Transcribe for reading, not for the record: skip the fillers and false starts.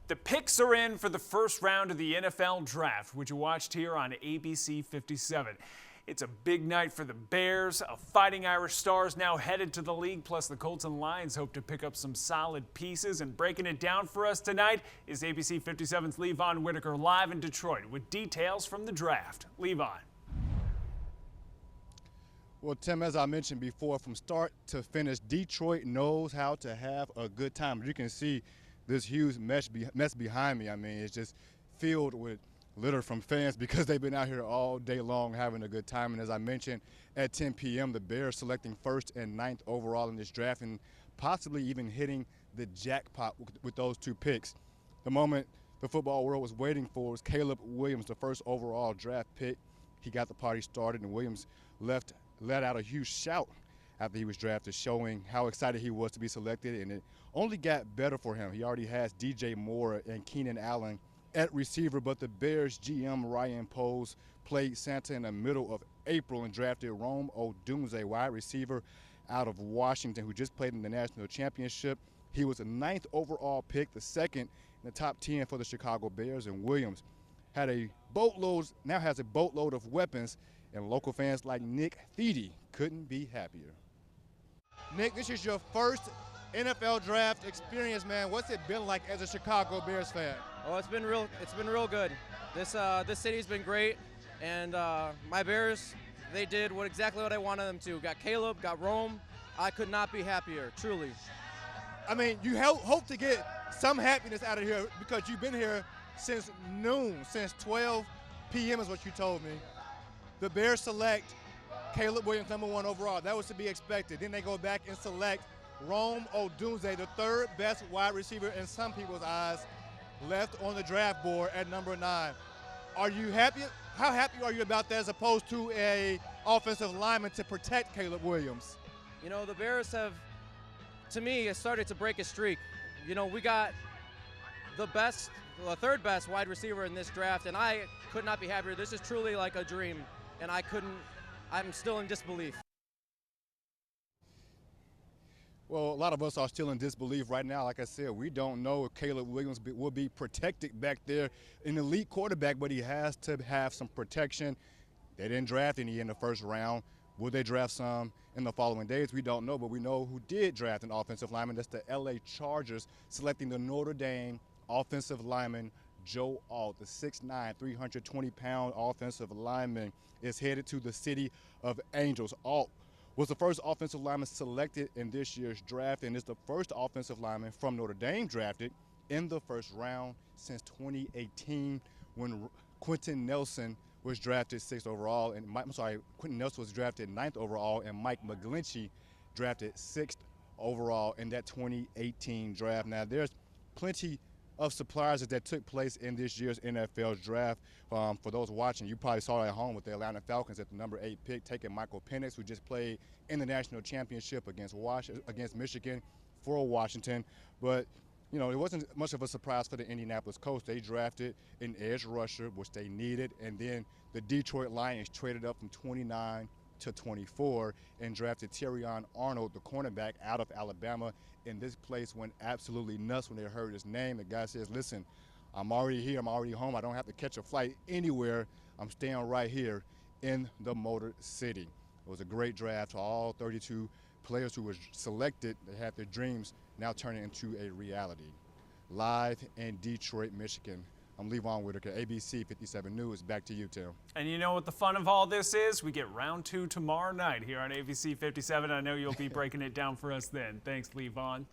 The picks are in for the first round of the NFL Draft, which you watched here on ABC 57. It's a big night for the Bears. A Fighting Irish Stars now headed to the league, plus the Colts and Lions hope to pick up some solid pieces. And breaking it down for us tonight is ABC 57's Levon Whitaker live in Detroit with details from the draft. Levon. Well, Tim, as I mentioned before, from start to finish, Detroit knows how to have a good time. You can see this huge mess behind me. I mean, it's just filled with litter from fans because they've been out here all day long having a good time. And as I mentioned, at 10 p.m., the Bears selecting 1st and 9th overall in this draft and possibly even hitting the jackpot with those two picks. The moment the football world was waiting for was Caleb Williams, the 1st overall draft pick. He got the party started, and Williams let out a huge shout after he was drafted, showing how excited he was to be selected, and it only got better for him. He already has DJ Moore and Keenan Allen at receiver, but the Bears GM Ryan Poles played Santa in the middle of April and drafted Rome Odunze, wide receiver out of Washington, who just played in the national championship. He was the 9th overall pick, the 2nd in the top 10 for the Chicago Bears, and Williams now has a boatload of weapons, and local fans like Nick Thiede couldn't be happier. Nick, this is your first NFL draft experience, man. What's it been like as a Chicago Bears fan? Oh, it's been real good. This city's been great, and my Bears, they did exactly what I wanted them to. Got Caleb, got Rome. I could not be happier, truly. I mean, you hope to get some happiness out of here because you've been here since noon, since 12 p.m. is what you told me. The Bears select Caleb Williams, number 1 overall. That was to be expected. Then they go back and select Rome Odunze, the 3rd best wide receiver in some people's eyes, left on the draft board at number 9. Are you happy? How happy are you about that as opposed to a offensive lineman to protect Caleb Williams? You know, the Bears have, to me, it started to break a streak. You know, we got the 3rd best wide receiver in this draft, and I could not be happier. This is truly like a dream, and I'm still in disbelief. Well, a lot of us are still in disbelief right now. Like I said, we don't know if Caleb Williams will be protected back there, an elite quarterback, but he has to have some protection. They didn't draft any in the 1st round. Will they draft some in the following days? We don't know, but we know who did draft an offensive lineman. That's the LA Chargers, selecting the Notre Dame offensive lineman Joe Alt, the 6'9", 320-pound offensive lineman, is headed to the City of Angels. Alt was the first offensive lineman selected in this year's draft and is the first offensive lineman from Notre Dame drafted in the 1st round since 2018 when Quentin Nelson was drafted 6th overall. Quentin Nelson was drafted 9th overall, and Mike McGlinchey drafted 6th overall in that 2018 draft. Now, there's plenty of surprises that took place in this year's NFL draft. For those watching, you probably saw it at home with the Atlanta Falcons at the number 8 pick, taking Michael Penix, who just played in the national championship against Michigan for Washington. But, you know, it wasn't much of a surprise for the Indianapolis Colts. They drafted an edge rusher, which they needed, and then the Detroit Lions traded up from 29 to 24 and drafted Terrion Arnold, the cornerback out of Alabama. And this place went absolutely nuts when they heard his name. The guy says, listen, I'm already here, I'm already home, I don't have to catch a flight anywhere, I'm staying right here in the Motor City. It was a great draft to all 32 players who were selected. They had their dreams now turning into a reality. Live in Detroit, Michigan, I'm Levon Whitaker, ABC 57 News. Back to you, Tim. And you know what the fun of all this is? We get round 2 tomorrow night here on ABC 57. I know you'll be breaking it down for us then. Thanks, Levon.